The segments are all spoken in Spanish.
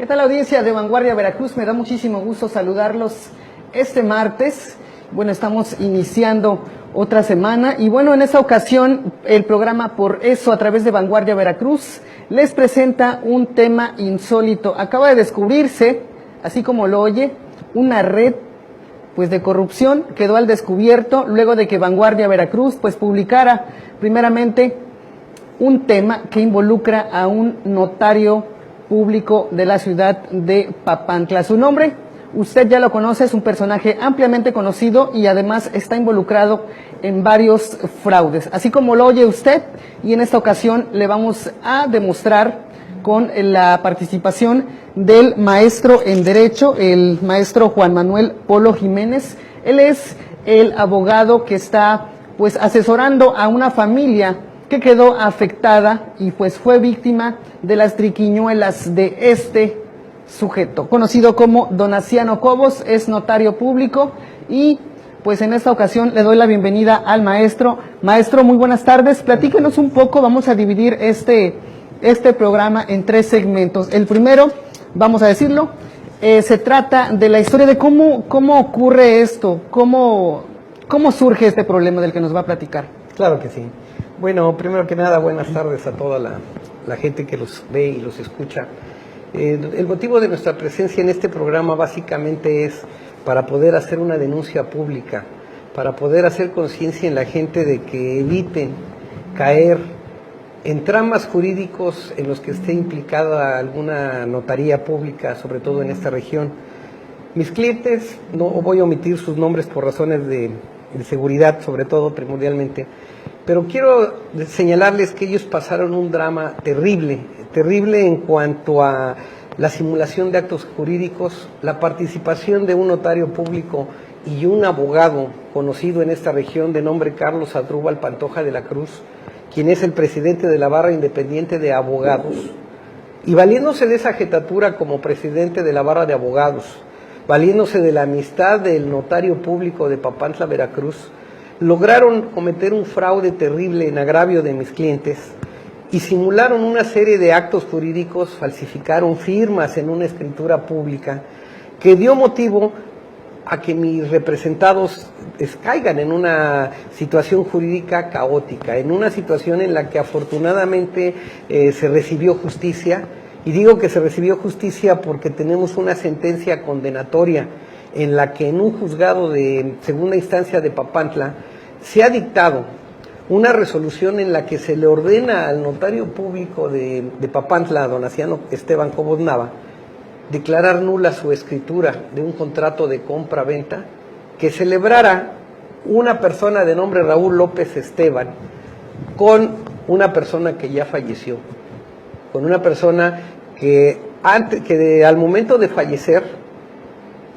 ¿Qué tal, audiencia de Vanguardia Veracruz? Me da muchísimo gusto saludarlos este martes. Bueno, estamos iniciando otra semana y bueno, en esta ocasión el programa Por Eso a través de Vanguardia Veracruz les presenta un tema insólito. Acaba de descubrirse, así como lo oye, una red pues de corrupción quedó al descubierto luego de que Vanguardia Veracruz pues publicara primeramente un tema que involucra a un notario público de la ciudad de Papantla. Su nombre, usted ya lo conoce, es un personaje ampliamente conocido y además está involucrado en varios fraudes, así como lo oye usted, y en esta ocasión le vamos a demostrar con la participación del maestro en Derecho, el maestro Juan Manuel Polo Jiménez. Él es el abogado que está pues asesorando a una familia que quedó afectada y pues fue víctima de las triquiñuelas de este sujeto, conocido como Donaciano Cobos. Es notario público y pues en esta ocasión le doy la bienvenida al maestro. Maestro, muy buenas tardes. Platíquenos un poco, vamos a dividir este programa en 3 segmentos. El primero, vamos a decirlo, se trata de la historia de cómo ocurre esto, cómo surge este problema del que nos va a platicar. Claro que sí. Bueno, primero que nada, buenas tardes a toda la gente que los ve y los escucha. El motivo de nuestra presencia en este programa básicamente es para poder hacer una denuncia pública, para poder hacer conciencia en la gente de que eviten caer en tramas jurídicos en los que esté implicada alguna notaría pública, sobre todo en esta región. Mis clientes, no voy a omitir sus nombres por razones de seguridad, sobre todo primordialmente, pero quiero señalarles que ellos pasaron un drama terrible en cuanto a la simulación de actos jurídicos, la participación de un notario público y un abogado conocido en esta región de nombre Carlos Adrúbal Pantoja de la Cruz, quien es el presidente de la Barra Independiente de Abogados, y valiéndose de esa jetatura como presidente de la Barra de Abogados, valiéndose de la amistad del notario público de Papantla, Veracruz, lograron cometer un fraude terrible en agravio de mis clientes y simularon una serie de actos jurídicos, falsificaron firmas en una escritura pública que dio motivo a que mis representados caigan en una situación jurídica caótica, en una situación en la que afortunadamente se recibió justicia, y digo que se recibió justicia porque tenemos una sentencia condenatoria en la que en un juzgado de segunda instancia de Papantla se ha dictado una resolución en la que se le ordena al notario público de Papantla, Donaciano Esteban Cobos Nava, declarar nula su escritura de un contrato de compra-venta que celebrara una persona de nombre Raúl López Esteban con una persona que ya falleció, con una persona que al momento de fallecer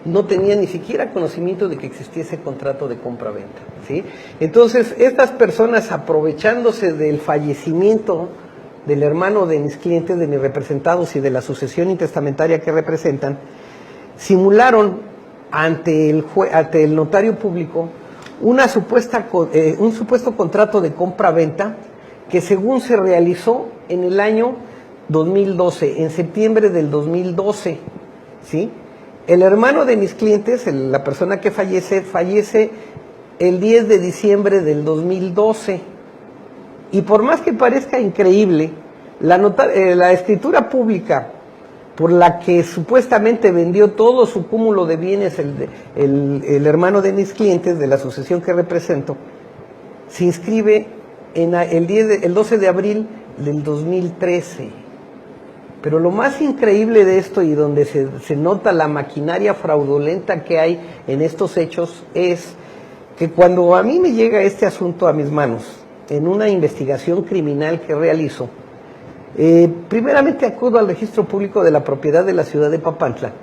no tenía ni siquiera conocimiento de que existiese contrato de compra-venta, ¿sí? Entonces, estas personas, aprovechándose del fallecimiento del hermano de mis clientes, de mis representados y de la sucesión intestamentaria que representan, simularon ante el notario público un supuesto contrato de compra-venta que según se realizó en el año 2012, en septiembre del 2012, ¿sí? El hermano de mis clientes, la persona que fallece el 10 de diciembre del 2012. Y por más que parezca increíble, la escritura pública por la que supuestamente vendió todo su cúmulo de bienes el hermano de mis clientes, de la sucesión que represento, se inscribe en el 12 de abril del 2013. Pero lo más increíble de esto, y donde se nota la maquinaria fraudulenta que hay en estos hechos, es que cuando a mí me llega este asunto a mis manos, en una investigación criminal que realizo, primeramente acudo al registro público de la propiedad de la ciudad de Papantla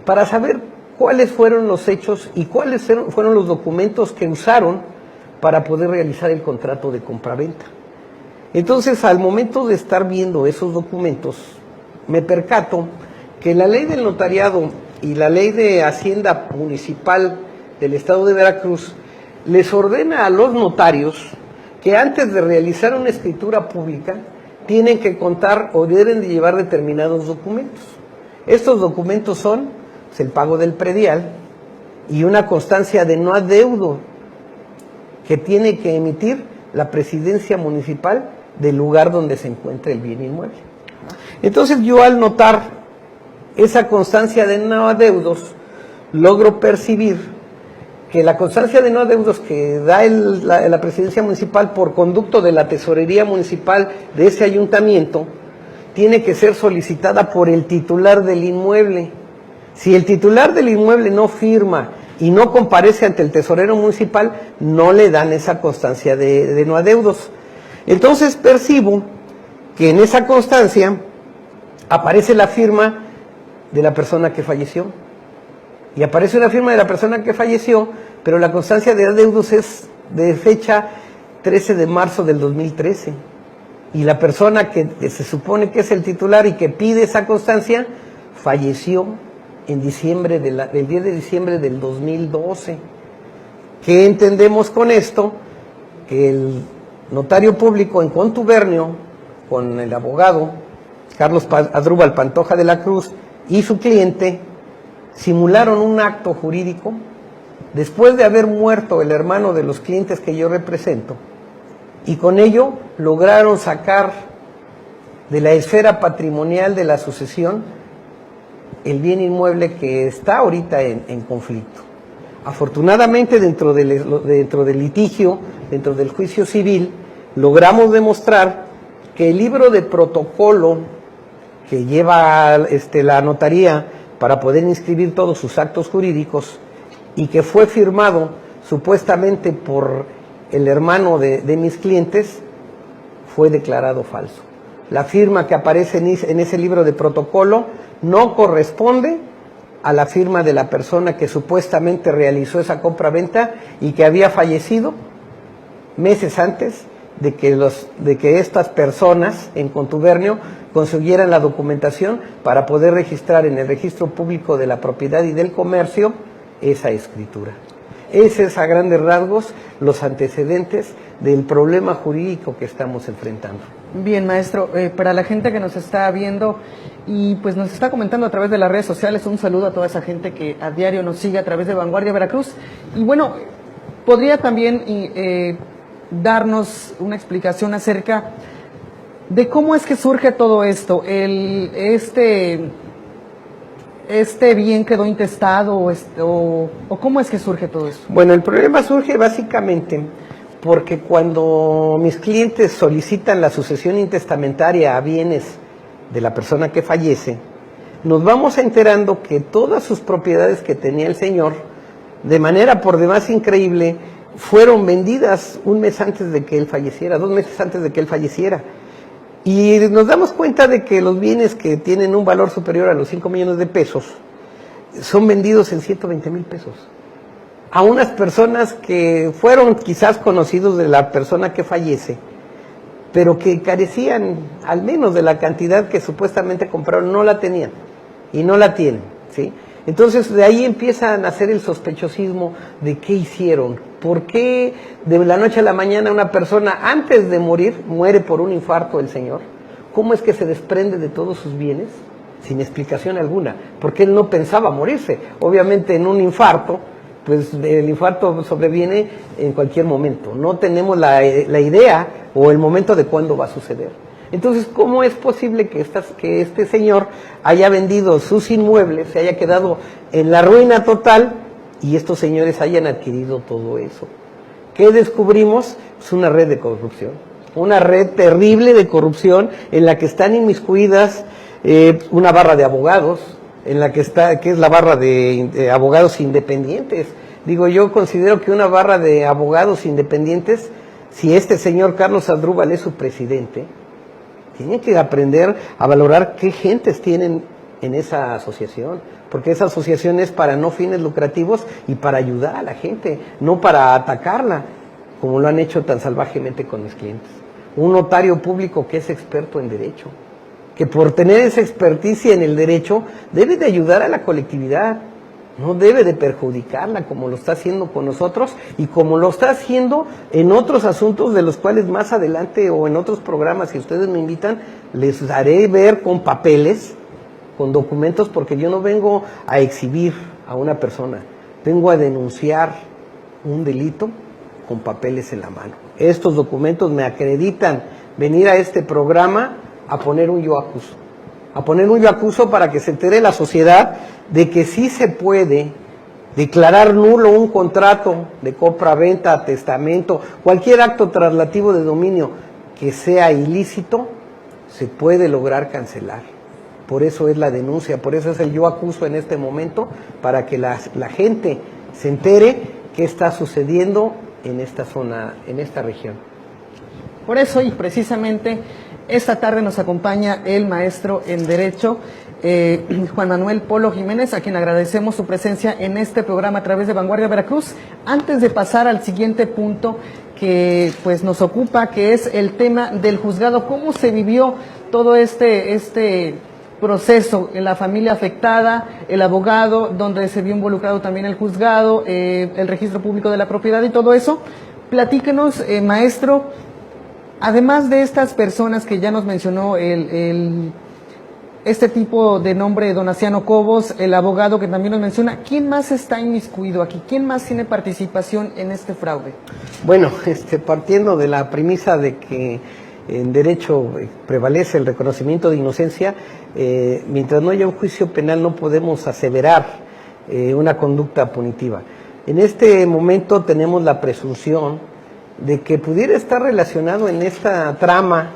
para saber cuáles fueron los hechos y cuáles fueron los documentos que usaron para poder realizar el contrato de compraventa. Entonces, al momento de estar viendo esos documentos, me percato que la ley del notariado y la ley de Hacienda Municipal del Estado de Veracruz les ordena a los notarios que antes de realizar una escritura pública tienen que contar o deben de llevar determinados documentos. Estos documentos son pues, el pago del predial y una constancia de no adeudo que tiene que emitir la presidencia municipal del lugar donde se encuentra el bien inmueble. Entonces yo al notar esa constancia de no adeudos, logro percibir que la constancia de no adeudos que da la presidencia municipal por conducto de la tesorería municipal de ese ayuntamiento, tiene que ser solicitada por el titular del inmueble. Si el titular del inmueble no firma y no comparece ante el tesorero municipal, no le dan esa constancia de no adeudos. Entonces percibo que en esa constancia aparece la firma de la persona que falleció. Y aparece una firma de la persona que falleció, pero la constancia de adeudos es de fecha 13 de marzo del 2013. Y la persona que se supone que es el titular y que pide esa constancia, falleció en diciembre el 10 de diciembre del 2012. ¿Qué entendemos con esto? Que el notario público en contubernio con el abogado Carlos Adrúbal Pantoja de la Cruz y su cliente simularon un acto jurídico después de haber muerto el hermano de los clientes que yo represento, y con ello lograron sacar de la esfera patrimonial de la sucesión el bien inmueble que está ahorita en conflicto. Afortunadamente dentro del litigio, dentro del juicio civil, logramos demostrar que el libro de protocolo que lleva la notaría para poder inscribir todos sus actos jurídicos y que fue firmado supuestamente por el hermano de mis clientes, fue declarado falso. La firma que aparece en ese libro de protocolo no corresponde a la firma de la persona que supuestamente realizó esa compra-venta y que había fallecido meses antes de que estas personas en contubernio consiguieran la documentación para poder registrar en el registro público de la propiedad y del comercio esa escritura. Ese es a grandes rasgos los antecedentes del problema jurídico que estamos enfrentando. Bien, maestro, para la gente que nos está viendo y pues nos está comentando a través de las redes sociales, un saludo a toda esa gente que a diario nos sigue a través de Vanguardia Veracruz. Y bueno, podría también darnos una explicación acerca de cómo es que surge todo esto. ¿Este bien quedó intestado o cómo es que surge todo esto? Bueno, el problema surge básicamente porque cuando mis clientes solicitan la sucesión intestamentaria a bienes de la persona que fallece, nos vamos enterando que todas sus propiedades que tenía el señor, de manera por demás increíble, fueron vendidas un mes antes de que él falleciera, 2 meses antes de que él falleciera. Y nos damos cuenta de que los bienes que tienen un valor superior a los 5 millones de pesos son vendidos en 120,000 pesos. A unas personas que fueron quizás conocidos de la persona que fallece, pero que carecían al menos de la cantidad que supuestamente compraron, no la tenían y no la tienen, ¿sí? Entonces de ahí empieza a nacer el sospechosismo de qué hicieron, por qué de la noche a la mañana una persona antes de morir muere por un infarto el señor, cómo es que se desprende de todos sus bienes sin explicación alguna, porque él no pensaba morirse. Obviamente en un infarto, pues el infarto sobreviene en cualquier momento, no tenemos la idea o el momento de cuándo va a suceder. Entonces, ¿cómo es posible que este señor haya vendido sus inmuebles, se haya quedado en la ruina total y estos señores hayan adquirido todo eso? ¿Qué descubrimos? Pues una red de corrupción, una red terrible de corrupción en la que están inmiscuidas una barra de abogados, que es la barra de abogados independientes. Digo, yo considero que una barra de abogados independientes, si este señor Carlos Adrúbal es su presidente, tienen que aprender a valorar qué gentes tienen en esa asociación, porque esa asociación es para no fines lucrativos y para ayudar a la gente, no para atacarla, como lo han hecho tan salvajemente con mis clientes. Un notario público que es experto en derecho, que por tener esa experticia en el derecho debe de ayudar a la colectividad, no debe de perjudicarla como lo está haciendo con nosotros y como lo está haciendo en otros asuntos de los cuales más adelante o en otros programas, si ustedes me invitan, les haré ver con papeles con documentos, porque yo no vengo a exhibir a una persona, vengo a denunciar un delito con papeles en la mano. Estos documentos me acreditan venir a este programa a poner un yo acuso, para que se entere la sociedad de que sí se puede declarar nulo un contrato de compra-venta, testamento, cualquier acto traslativo de dominio que sea ilícito, se puede lograr cancelar. Por eso es la denuncia, por eso es el yo acuso en este momento, para que la gente se entere qué está sucediendo en esta zona, en esta región. Por eso, y precisamente, esta tarde nos acompaña el maestro en Derecho, Juan Manuel Polo Jiménez, a quien agradecemos su presencia en este programa a través de Vanguardia Veracruz. Antes de pasar al siguiente punto que pues nos ocupa, que es el tema del juzgado, ¿cómo se vivió todo este proceso en la familia afectada, el abogado, donde se vio involucrado también el juzgado, el registro público de la propiedad y todo eso? Platíquenos, maestro, además de estas personas que ya nos mencionó este tipo de nombre, Donaciano Cobos, el abogado que también nos menciona, ¿quién más está inmiscuido aquí? ¿Quién más tiene participación en este fraude? Bueno, partiendo de la premisa de que en derecho prevalece el reconocimiento de inocencia, mientras no haya un juicio penal no podemos aseverar una conducta punitiva. En este momento tenemos la presunción de que pudiera estar relacionado en esta trama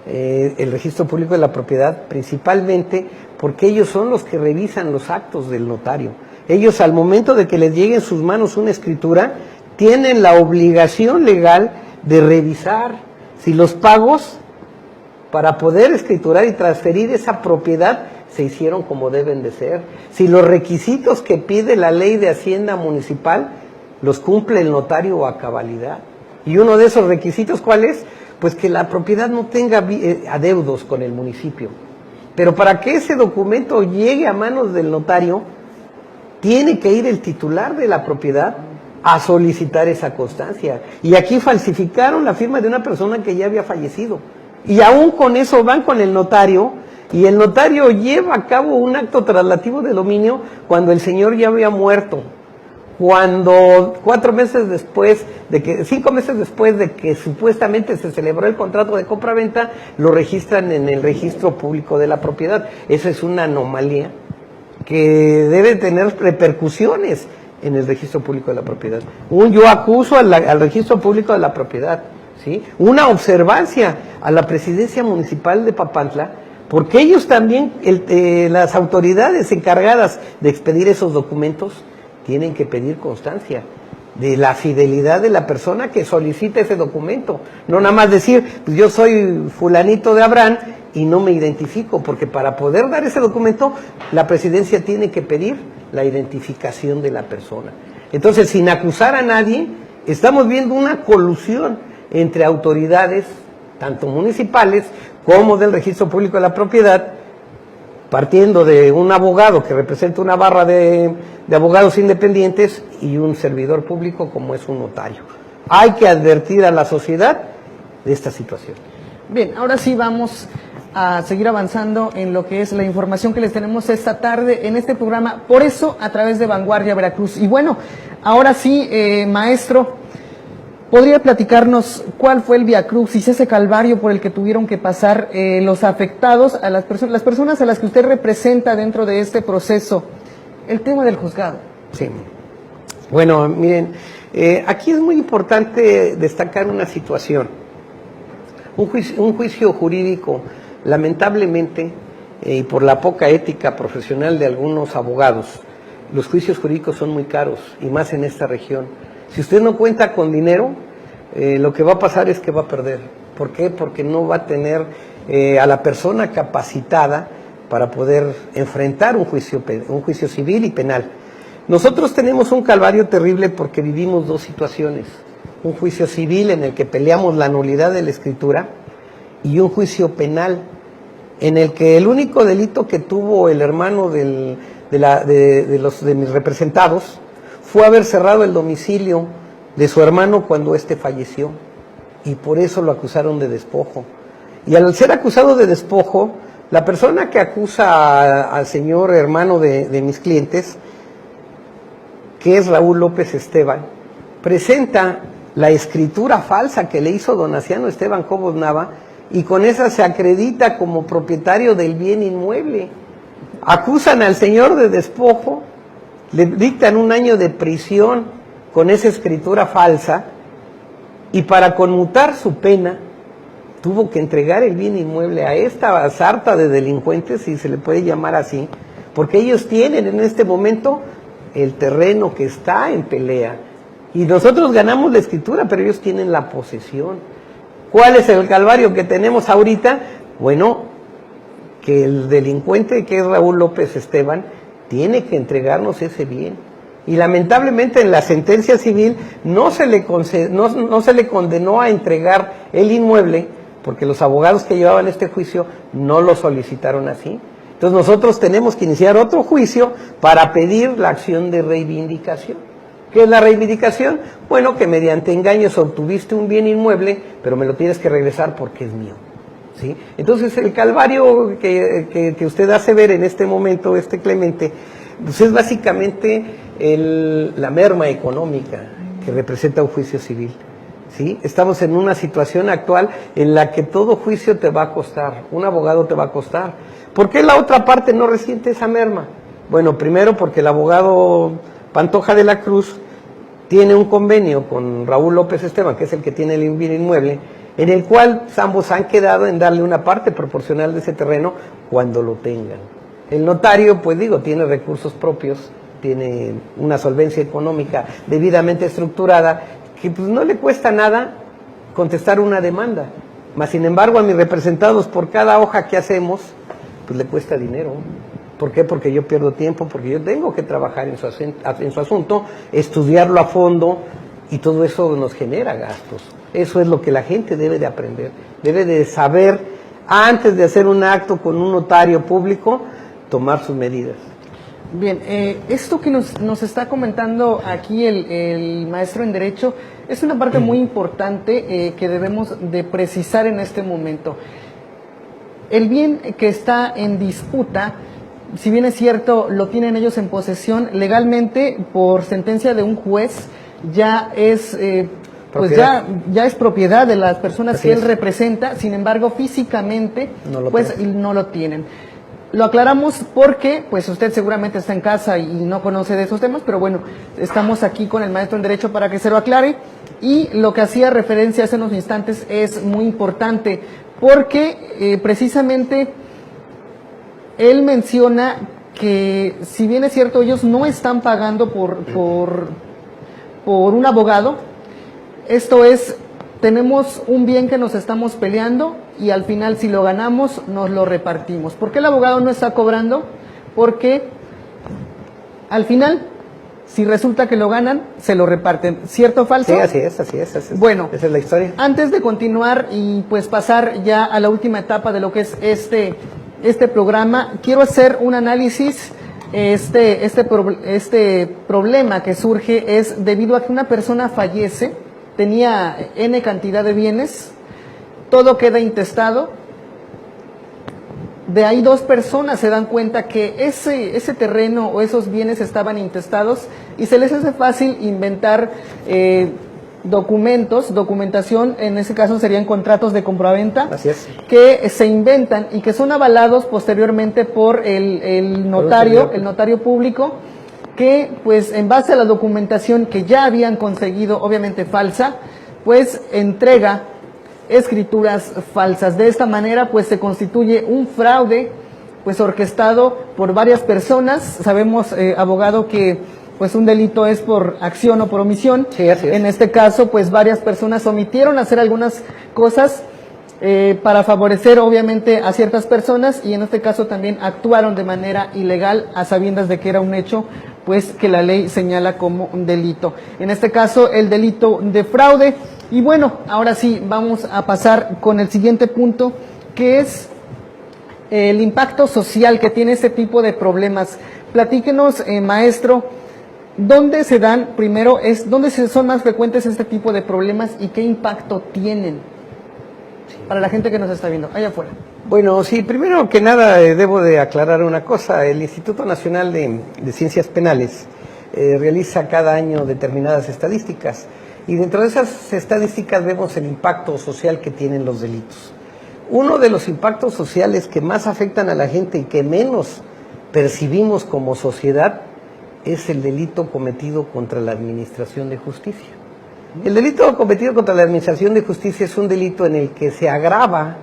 el registro público de la propiedad, principalmente porque ellos son los que revisan los actos del notario. Ellos, al momento de que les llegue en sus manos una escritura, tienen la obligación legal de revisar si los pagos para poder escriturar y transferir esa propiedad se hicieron como deben de ser, si los requisitos que pide la ley de Hacienda Municipal los cumple el notario a cabalidad. Y uno de esos requisitos, ¿cuál es? Pues que la propiedad no tenga adeudos con el municipio. Pero para que ese documento llegue a manos del notario, tiene que ir el titular de la propiedad a solicitar esa constancia. Y aquí falsificaron la firma de una persona que ya había fallecido. Y aún con eso van con el notario, y el notario lleva a cabo un acto traslativo de dominio cuando el señor ya había muerto. Cuando 5 meses después de que supuestamente se celebró el contrato de compra-venta, lo registran en el registro público de la propiedad. Esa es una anomalía que debe tener repercusiones en el registro público de la propiedad. Yo acuso al registro público de la propiedad, ¿sí? Una observancia a la presidencia municipal de Papantla, porque ellos también, las autoridades encargadas de expedir esos documentos, tienen que pedir constancia de la fidelidad de la persona que solicita ese documento. No nada más decir, pues yo soy fulanito de Abraham y no me identifico, porque para poder dar ese documento, la presidencia tiene que pedir la identificación de la persona. Entonces, sin acusar a nadie, estamos viendo una colusión entre autoridades, tanto municipales como del registro público de la propiedad, partiendo de un abogado que representa una barra de abogados independientes y un servidor público como es un notario. Hay que advertir a la sociedad de esta situación. Bien, ahora sí vamos a seguir avanzando en lo que es la información que les tenemos esta tarde en este programa, por eso a través de Vanguardia Veracruz. Y bueno, ahora sí, maestro, ¿podría platicarnos cuál fue el viacrucis, ese calvario por el que tuvieron que pasar los afectados, a las personas a las que usted representa dentro de este proceso? El tema del juzgado. Sí. Bueno, miren, aquí es muy importante destacar una situación. Un juicio jurídico, lamentablemente, y por la poca ética profesional de algunos abogados, los juicios jurídicos son muy caros, y más en esta región. Si usted no cuenta con dinero, lo que va a pasar es que va a perder. ¿Por qué? Porque no va a tener a la persona capacitada para poder enfrentar un juicio civil y penal. Nosotros tenemos un calvario terrible porque vivimos dos situaciones. Un juicio civil en el que peleamos la nulidad de la escritura y un juicio penal en el que el único delito que tuvo el hermano de mis representados fue haber cerrado el domicilio de su hermano cuando éste falleció, y por eso lo acusaron de despojo. Y al ser acusado de despojo, La persona que acusa al señor hermano de mis clientes, que es Raúl López Esteban, presenta la escritura falsa que le hizo don Asiano Esteban Cobos Nava, y con esa se acredita como propietario del bien inmueble. Acusan al señor de despojo, le dictan 1 año de prisión con esa escritura falsa, y para conmutar su pena tuvo que entregar el bien inmueble a esta sarta de delincuentes, si se le puede llamar así, porque ellos tienen en este momento el terreno que está en pelea, y nosotros ganamos la escritura, pero ellos tienen la posesión. ¿Cuál es el calvario que tenemos ahorita? Bueno, que el delincuente, que es Raúl López Esteban, tiene que entregarnos ese bien. Y lamentablemente en la sentencia civil no se le condenó a entregar el inmueble, porque los abogados que llevaban este juicio no lo solicitaron así. Entonces nosotros tenemos que iniciar otro juicio para pedir la acción de reivindicación. ¿Qué es la reivindicación? Bueno, que mediante engaños obtuviste un bien inmueble, pero me lo tienes que regresar porque es mío, ¿sí? Entonces el calvario que usted hace ver en este momento, Clemente, pues es básicamente la merma económica que representa un juicio civil, ¿sí? Estamos en una situación actual en la que todo juicio te va a costar, un abogado te va a costar. ¿Por qué la otra parte no resiente esa merma? Bueno, primero porque el abogado Pantoja de la Cruz tiene un convenio con Raúl López Esteban, que es el que tiene el bien inmueble, en el cual ambos han quedado en darle una parte proporcional de ese terreno cuando lo tengan. El notario, pues digo, tiene recursos propios, tiene una solvencia económica debidamente estructurada, que pues no le cuesta nada contestar una demanda. Mas, sin embargo, a mis representados, por cada hoja que hacemos, pues le cuesta dinero. ¿Por qué? Porque yo pierdo tiempo, porque yo tengo que trabajar en su asunto, estudiarlo a fondo, y todo eso nos genera gastos. Eso es lo que la gente debe de aprender, debe de saber, antes de hacer un acto con un notario público, tomar sus medidas. Bien, esto que nos está comentando aquí el maestro en Derecho es una parte muy importante que debemos de precisar en este momento. El bien que está en disputa, si bien es cierto, lo tienen ellos en posesión, legalmente, por sentencia de un juez, ya es pues ya es propiedad de las personas que él representa. Sin embargo, físicamente no lo tienen. Lo aclaramos porque pues usted seguramente está en casa y no conoce de esos temas, pero bueno, estamos aquí con el maestro en Derecho para que se lo aclare. Y lo que hacía referencia hace unos instantes es muy importante, porque precisamente él menciona que, si bien es cierto, ellos no están pagando por un abogado. Esto es, tenemos un bien que nos estamos peleando y al final, si lo ganamos, nos lo repartimos. ¿Por qué el abogado no está cobrando? Porque al final, si resulta que lo ganan, se lo reparten. ¿Cierto o falso? Sí, así es. Bueno, esa es la historia. Antes de continuar y pues pasar ya a la última etapa de lo que es este programa, quiero hacer un análisis. Este problema que surge es debido a que una persona fallece, tenía N cantidad de bienes, todo queda intestado. De ahí 2 personas se dan cuenta que ese terreno o esos bienes estaban intestados y se les hace fácil inventar documentación, en ese caso serían contratos de compraventa. Así es. Que se inventan y que son avalados posteriormente por el notario público, que pues en base a la documentación que ya habían conseguido, obviamente falsa, pues entrega escrituras falsas. De esta manera pues se constituye un fraude pues orquestado por varias personas. Sabemos, abogado, que pues un delito es por acción o por omisión. Sí, así es. En este caso, pues varias personas omitieron hacer algunas cosas para favorecer obviamente a ciertas personas, y en este caso también actuaron de manera ilegal a sabiendas de que era un hecho pues que la ley señala como un delito. En este caso, el delito de fraude. Y bueno, ahora sí vamos a pasar con el siguiente punto, que es el impacto social que tiene este tipo de problemas. Platíquenos, maestro, ¿dónde se dan, primero, dónde son más frecuentes este tipo de problemas y qué impacto tienen? para la gente que nos está viendo allá afuera? Bueno, sí, primero que nada debo de aclarar una cosa. El Instituto Nacional de Ciencias Penales realiza cada año determinadas estadísticas y dentro de esas estadísticas vemos el impacto social que tienen los delitos. Uno de los impactos sociales que más afectan a la gente y que menos percibimos como sociedad es el delito cometido contra la administración de justicia. El delito cometido contra la administración de justicia es un delito en el que se agrava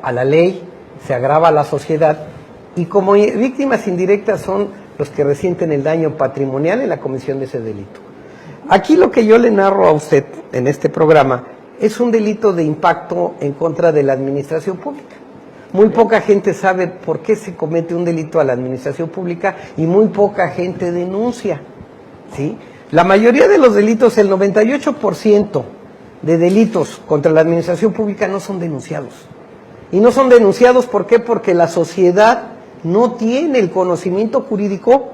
a la ley, se agrava a la sociedad y como víctimas indirectas son los que resienten el daño patrimonial en la comisión de ese delito. Aquí lo que yo le narro a usted en este programa es un delito de impacto en contra de la administración pública. Muy poca gente sabe por qué se comete un delito a la administración pública y muy poca gente denuncia, ¿sí? La mayoría de los delitos, el 98% de delitos contra la administración pública no son denunciados. Y no son denunciados, ¿por qué? Porque la sociedad no tiene el conocimiento jurídico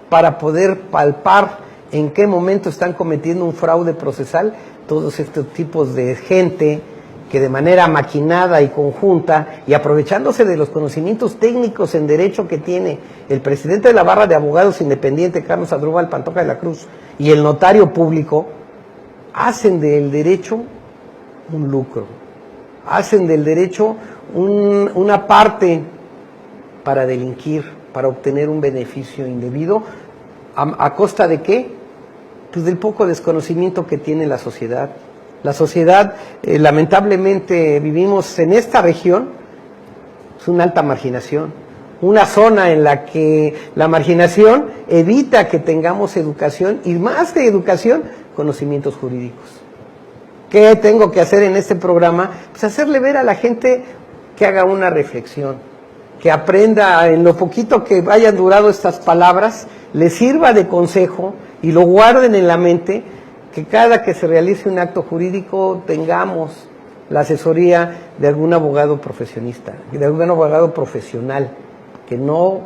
para poder palpar en qué momento están cometiendo un fraude procesal todos estos tipos de gente que de manera maquinada y conjunta y aprovechándose de los conocimientos técnicos en derecho que tiene el presidente de la Barra de Abogados Independiente, Carlos Adrúbal Pantoja de la Cruz, y el notario público, hacen del derecho un lucro, hacen del derecho una parte para delinquir, para obtener un beneficio indebido, ¿a costa de qué? Pues del poco desconocimiento que tiene la sociedad. La sociedad, lamentablemente, vivimos en esta región, es una alta marginación, una zona en la que la marginación evita que tengamos educación y más que educación, conocimientos jurídicos. ¿Qué tengo que hacer en este programa? Pues hacerle ver a la gente que haga una reflexión, que aprenda en lo poquito que hayan durado estas palabras, le sirva de consejo y lo guarden en la mente, que cada que se realice un acto jurídico tengamos la asesoría de algún abogado profesionista, de algún abogado profesional, que no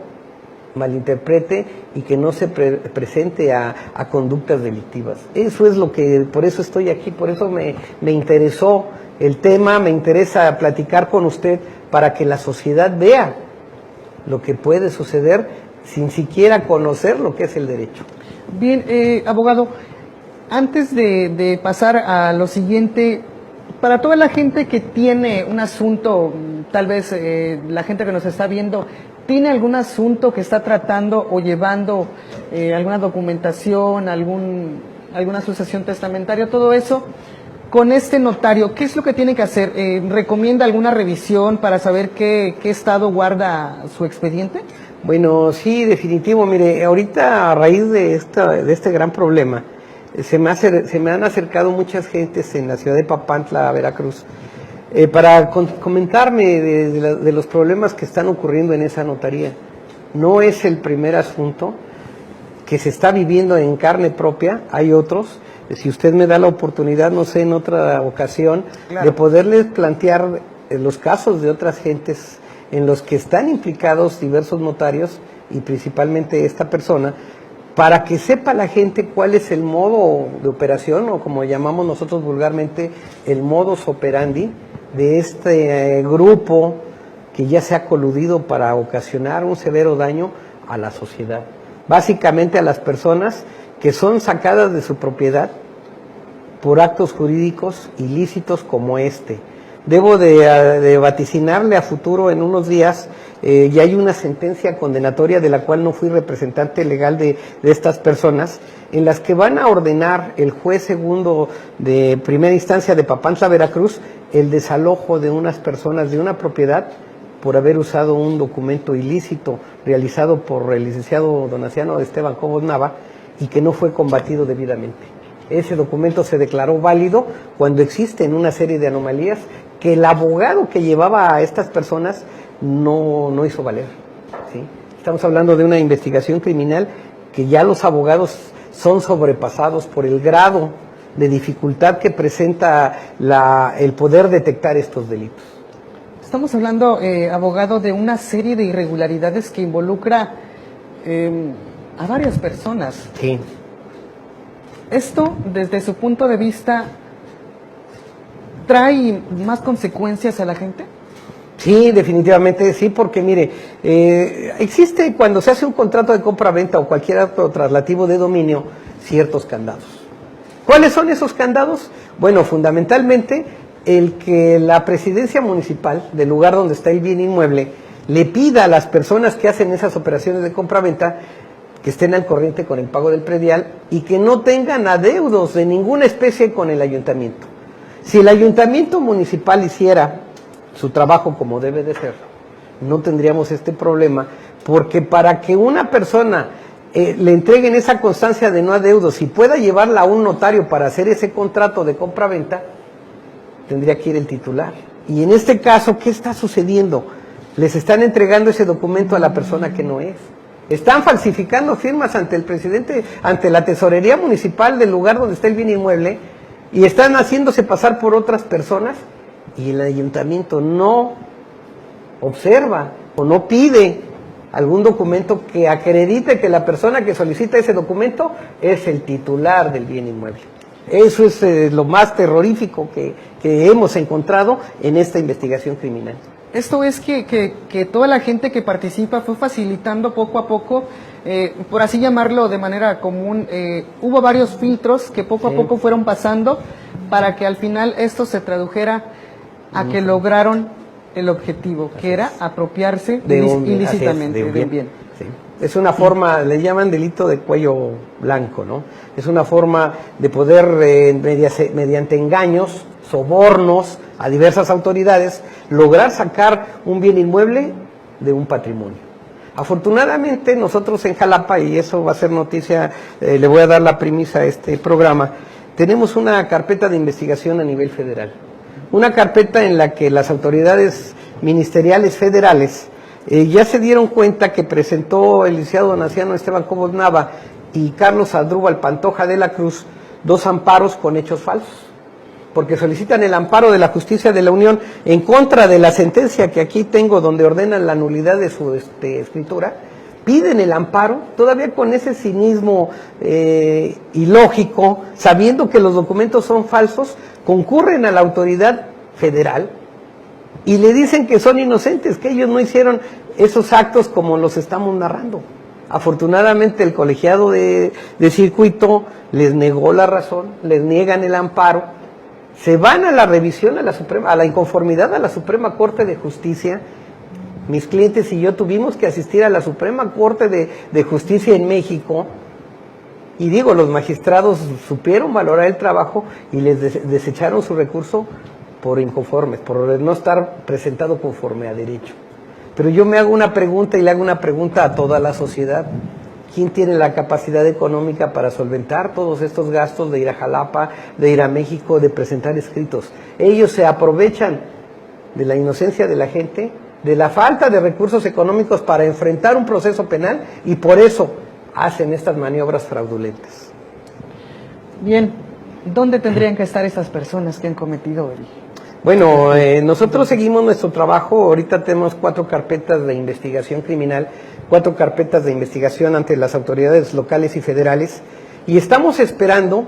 malinterprete y que no se presente a conductas delictivas. Eso es lo que, por eso estoy aquí, por eso me interesó el tema, me interesa platicar con usted para que la sociedad vea lo que puede suceder sin siquiera conocer lo que es el derecho. Bien, abogado, antes de pasar a lo siguiente, para toda la gente que tiene un asunto, tal vez la gente que nos está viendo, ¿tiene algún asunto que está tratando o llevando alguna documentación, alguna sucesión testamentaria, todo eso? Con este notario, ¿qué es lo que tiene que hacer? ¿Recomienda alguna revisión para saber qué estado guarda su expediente? Bueno, sí, definitivo. Mire, ahorita a raíz de este gran problema, se me han acercado muchas gentes en la ciudad de Papantla, Veracruz, para comentarme de los problemas que están ocurriendo en esa notaría. No es el primer asunto que se está viviendo en carne propia, hay otros. Si usted me da la oportunidad, no sé, en otra ocasión, claro, de poderles plantear los casos de otras gentes en los que están implicados diversos notarios y principalmente esta persona, para que sepa la gente cuál es el modo de operación, o como llamamos nosotros vulgarmente, el modus operandi de este grupo que ya se ha coludido para ocasionar un severo daño a la sociedad. Básicamente a las personas que son sacadas de su propiedad por actos jurídicos ilícitos como este. Debo de vaticinarle a futuro en unos días, ya hay una sentencia condenatoria de la cual no fui representante legal de estas personas, en las que van a ordenar el juez segundo de primera instancia de Papantla, Veracruz, el desalojo de unas personas de una propiedad por haber usado un documento ilícito realizado por el licenciado Donaciano Esteban Cobos Nava y que no fue combatido debidamente. Ese documento se declaró válido cuando existen una serie de anomalías que el abogado que llevaba a estas personas no hizo valer, ¿sí? Estamos hablando de una investigación criminal que ya los abogados son sobrepasados por el grado de dificultad que presenta el poder detectar estos delitos. Estamos hablando, abogado, de una serie de irregularidades que involucra a varias personas. Sí. Esto, desde su punto de vista, trae más consecuencias a la gente? Sí, definitivamente sí, porque mire, existe cuando se hace un contrato de compra-venta o cualquier acto traslativo de dominio, ciertos candados. ¿Cuáles son esos candados? Bueno, fundamentalmente el que la presidencia municipal del lugar donde está el bien inmueble le pida a las personas que hacen esas operaciones de compra-venta que estén al corriente con el pago del predial y que no tengan adeudos de ninguna especie con el ayuntamiento. Si el ayuntamiento municipal hiciera su trabajo como debe de ser, no tendríamos este problema, porque para que una persona le entreguen esa constancia de no adeudos y pueda llevarla a un notario para hacer ese contrato de compra-venta, tendría que ir el titular. Y en este caso, ¿qué está sucediendo? Les están entregando ese documento a la persona que no es. Están falsificando firmas ante el presidente, ante la tesorería municipal del lugar donde está el bien inmueble, y están haciéndose pasar por otras personas, y el ayuntamiento no observa o no pide algún documento que acredite que la persona que solicita ese documento es el titular del bien inmueble. Eso es lo más terrorífico que hemos encontrado en esta investigación criminal. Esto es que toda la gente que participa fue facilitando poco a poco, por así llamarlo de manera común, hubo varios filtros que poco a poco fueron pasando para que al final esto se tradujera a que lograron el objetivo, que era apropiarse ilícitamente del bien. Sí. Es una forma, le llaman delito de cuello blanco, ¿no? Es una forma de poder, mediante engaños, sobornos a diversas autoridades, lograr sacar un bien inmueble de un patrimonio. Afortunadamente nosotros en Jalapa, y eso va a ser noticia, le voy a dar la premisa a este programa, tenemos una carpeta de investigación a nivel federal. Una carpeta en la que las autoridades ministeriales federales ya se dieron cuenta que presentó el licenciado don Anciano Esteban Cobos Nava y Carlos Adrúbal Pantoja de la Cruz 2 amparos con hechos falsos, porque solicitan el amparo de la Justicia de la Unión en contra de la sentencia que aquí tengo donde ordenan la nulidad de su escritura, piden el amparo, todavía con ese cinismo ilógico, sabiendo que los documentos son falsos, concurren a la autoridad federal y le dicen que son inocentes, que ellos no hicieron esos actos como los estamos narrando. Afortunadamente el colegiado de circuito les negó la razón, les niegan el amparo, se van a la revisión a la inconformidad a la Suprema Corte de Justicia. Mis clientes y yo tuvimos que asistir a la Suprema Corte de Justicia en México, y digo, los magistrados supieron valorar el trabajo y les desecharon su recurso por inconformes, por no estar presentado conforme a derecho. Pero yo me hago una pregunta y le hago una pregunta a toda la sociedad. ¿Quién tiene la capacidad económica para solventar todos estos gastos de ir a Jalapa, de ir a México, de presentar escritos? Ellos se aprovechan de la inocencia de la gente, de la falta de recursos económicos para enfrentar un proceso penal, y por eso hacen estas maniobras fraudulentas. Bien, ¿dónde tendrían que estar estas personas que han cometido el...? Bueno, nosotros seguimos nuestro trabajo. Ahorita tenemos 4 carpetas de investigación criminal, 4 carpetas de investigación ante las autoridades locales y federales, y estamos esperando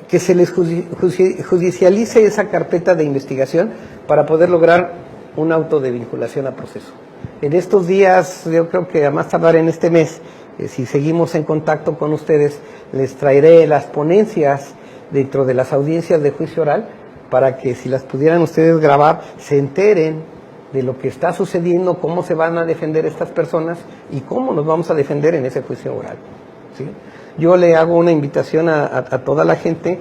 que se les judicialice esa carpeta de investigación para poder lograr un auto de vinculación a proceso. En estos días, yo creo que a más tardar en este mes, si seguimos en contacto con ustedes, les traeré las ponencias dentro de las audiencias de juicio oral, para que si las pudieran ustedes grabar, se enteren de lo que está sucediendo, cómo se van a defender estas personas y cómo nos vamos a defender en ese juicio oral, ¿sí? Yo le hago una invitación a toda la gente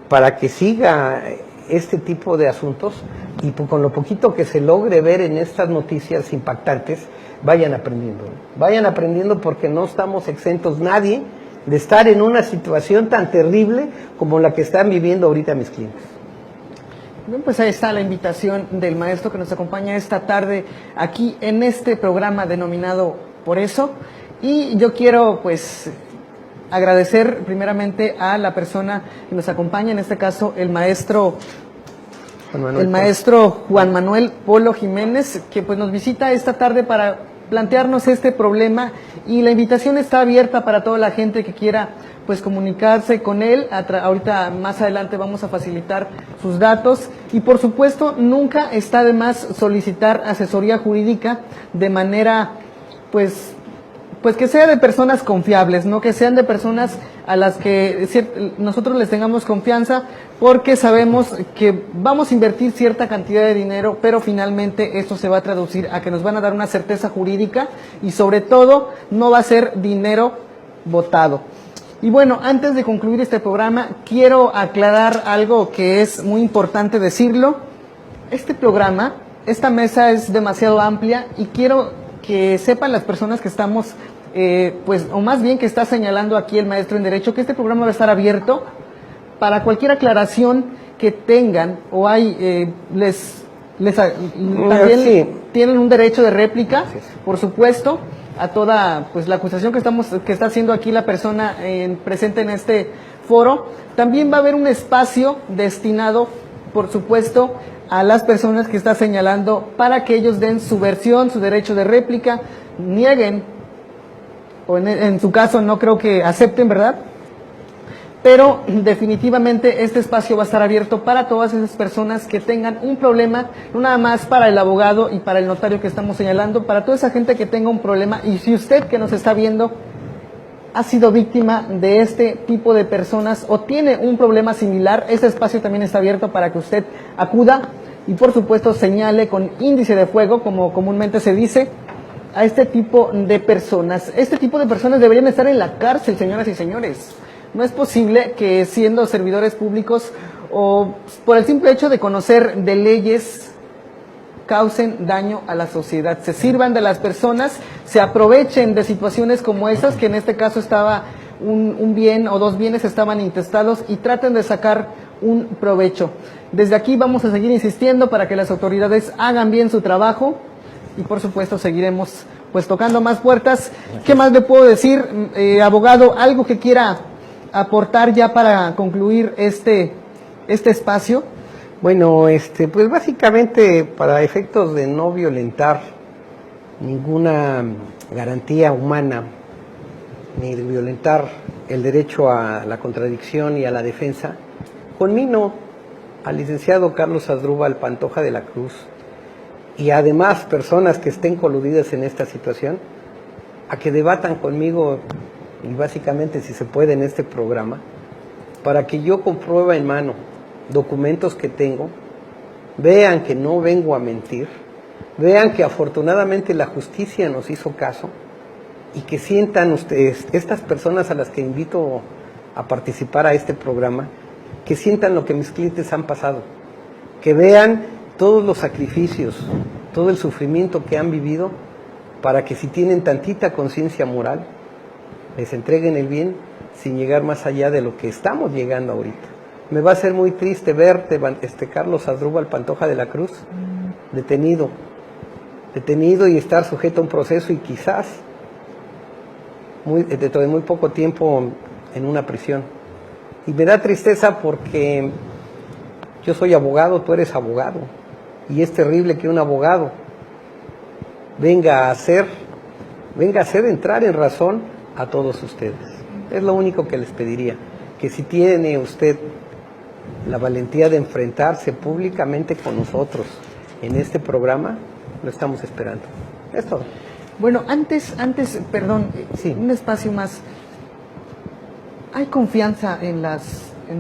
para que siga este tipo de asuntos, y con lo poquito que se logre ver en estas noticias impactantes, vayan aprendiendo, porque no estamos exentos nadie de estar en una situación tan terrible como la que están viviendo ahorita mis clientes. Bien, pues ahí está la invitación del maestro que nos acompaña esta tarde aquí en este programa denominado Por Eso. Y yo quiero pues agradecer primeramente a la persona que nos acompaña, en este caso el maestro Juan Manuel Polo Jiménez, que pues nos visita esta tarde para plantearnos este problema, y la invitación está abierta para toda la gente que quiera pues comunicarse con él. Ahorita más adelante vamos a facilitar sus datos, y por supuesto nunca está de más solicitar asesoría jurídica de manera pues que sea de personas confiables, ¿no? Que sean de personas a las que nosotros les tengamos confianza, porque sabemos que vamos a invertir cierta cantidad de dinero, pero finalmente esto se va a traducir a que nos van a dar una certeza jurídica, y sobre todo no va a ser dinero botado. Y bueno, antes de concluir este programa, quiero aclarar algo que es muy importante decirlo. Este programa, esta mesa es demasiado amplia, y quiero que sepan las personas que estamos, o más bien que está señalando aquí el maestro en Derecho, que este programa va a estar abierto para cualquier aclaración que tengan, o hay, también sí, tienen un derecho de réplica, por supuesto, a toda pues la acusación que está haciendo aquí la persona presente en este foro. También va a haber un espacio destinado, por supuesto, a las personas que está señalando, para que ellos den su versión, su derecho de réplica, nieguen, o en su caso no creo que acepten, ¿verdad? Pero definitivamente este espacio va a estar abierto para todas esas personas que tengan un problema, no nada más para el abogado y para el notario que estamos señalando, para toda esa gente que tenga un problema. Y si usted que nos está viendo ha sido víctima de este tipo de personas o tiene un problema similar, este espacio también está abierto para que usted acuda y por supuesto señale con índice de fuego, como comúnmente se dice, a este tipo de personas. Este tipo de personas deberían estar en la cárcel, señoras y señores. No es posible que, siendo servidores públicos o por el simple hecho de conocer de leyes, causen daño a la sociedad, se sirvan de las personas, se aprovechen de situaciones como esas, que en este caso estaba un bien o dos bienes estaban intestados, y traten de sacar un provecho. Desde aquí vamos a seguir insistiendo para que las autoridades hagan bien su trabajo, y por supuesto seguiremos pues tocando más puertas. ¿Qué más le puedo decir, abogado? ¿Algo que quiera aportar ya para concluir este espacio? Bueno, pues básicamente para efectos de no violentar ninguna garantía humana, ni de violentar el derecho a la contradicción y a la defensa, conmino al licenciado Carlos Asdrúbal Pantoja de la Cruz, y además personas que estén coludidas en esta situación, a que debatan conmigo, y básicamente si se puede en este programa, para que yo con prueba en mano, documentos que tengo, vean que no vengo a mentir, vean que afortunadamente la justicia nos hizo caso, y que sientan ustedes, estas personas a las que invito a participar a este programa, que sientan lo que mis clientes han pasado, que vean todos los sacrificios, todo el sufrimiento que han vivido, para que si tienen tantita conciencia moral, les entreguen el bien sin llegar más allá de lo que estamos llegando ahorita. Me va a ser muy triste verte, Carlos Asdrúbal Pantoja de la Cruz, detenido y estar sujeto a un proceso, y quizás dentro de muy poco tiempo en una prisión. Y me da tristeza porque yo soy abogado, tú eres abogado, y es terrible que un abogado venga a hacer entrar en razón a todos ustedes. Es lo único que les pediría, que si tiene usted la valentía de enfrentarse públicamente con nosotros en este programa, lo estamos esperando. Es todo. Bueno, antes, perdón, sí, un espacio más. ¿Hay confianza en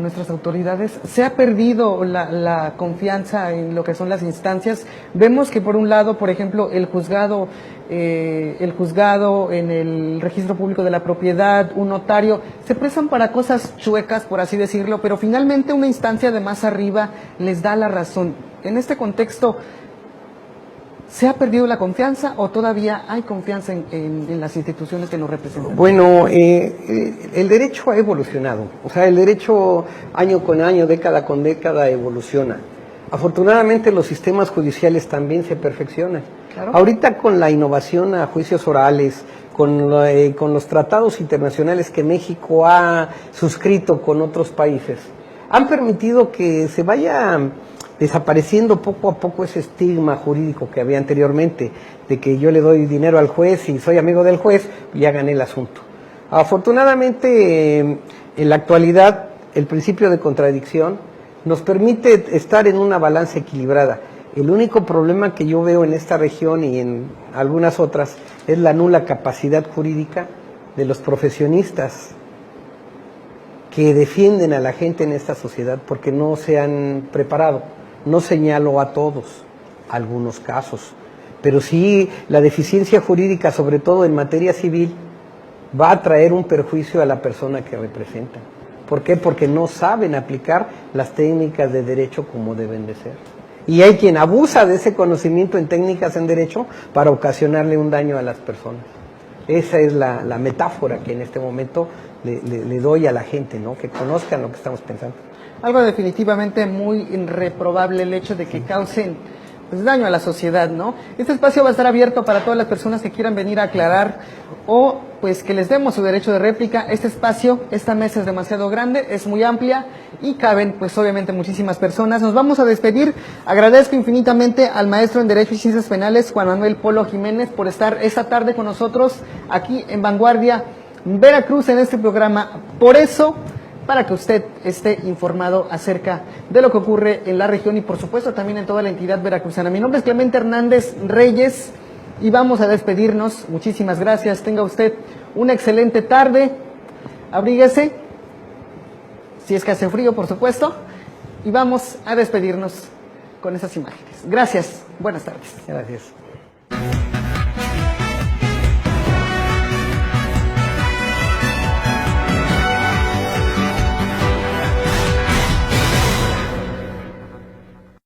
nuestras autoridades? ¿Se ha perdido la confianza en lo que son las instancias? Vemos que por un lado, por ejemplo, el juzgado en el registro público de la propiedad, un notario, se prestan para cosas chuecas, por así decirlo, pero finalmente una instancia de más arriba les da la razón. En este contexto, ¿se ha perdido la confianza o todavía hay confianza en las instituciones que nos representan? Bueno, el derecho ha evolucionado. O sea, el derecho año con año, década con década evoluciona. Afortunadamente los sistemas judiciales también se perfeccionan. Claro. Ahorita con la innovación a juicios orales, con los tratados internacionales que México ha suscrito con otros países, han permitido que se vaya desapareciendo poco a poco ese estigma jurídico que había anteriormente, de que yo le doy dinero al juez y soy amigo del juez, ya gané el asunto. Afortunadamente, en la actualidad, el principio de contradicción nos permite estar en una balanza equilibrada. El único problema que yo veo en esta región y en algunas otras es la nula capacidad jurídica de los profesionistas que defienden a la gente en esta sociedad porque no se han preparado. No señalo a todos, algunos casos, pero sí la deficiencia jurídica, sobre todo en materia civil, va a traer un perjuicio a la persona que representan. ¿Por qué? Porque no saben aplicar las técnicas de derecho como deben de ser. Y hay quien abusa de ese conocimiento en técnicas en derecho para ocasionarle un daño a las personas. Esa es la metáfora que en este momento le doy a la gente, ¿no? Que conozcan lo que estamos pensando. Algo definitivamente muy reprobable el hecho de que causen pues, daño a la sociedad, ¿no? Este espacio va a estar abierto para todas las personas que quieran venir a aclarar o pues que les demos su derecho de réplica. Este espacio, esta mesa es demasiado grande, es muy amplia y caben pues obviamente muchísimas personas. Nos vamos a despedir. Agradezco infinitamente al maestro en Derecho y Ciencias Penales, Juan Manuel Polo Jiménez, por estar esta tarde con nosotros aquí en Vanguardia Veracruz en este programa. Por eso, para que usted esté informado acerca de lo que ocurre en la región y por supuesto también en toda la entidad veracruzana. Mi nombre es Clemente Hernández Reyes y vamos a despedirnos. Muchísimas gracias. Tenga usted una excelente tarde. Abríguese, si es que hace frío, por supuesto. Y vamos a despedirnos con esas imágenes. Gracias. Buenas tardes. Gracias.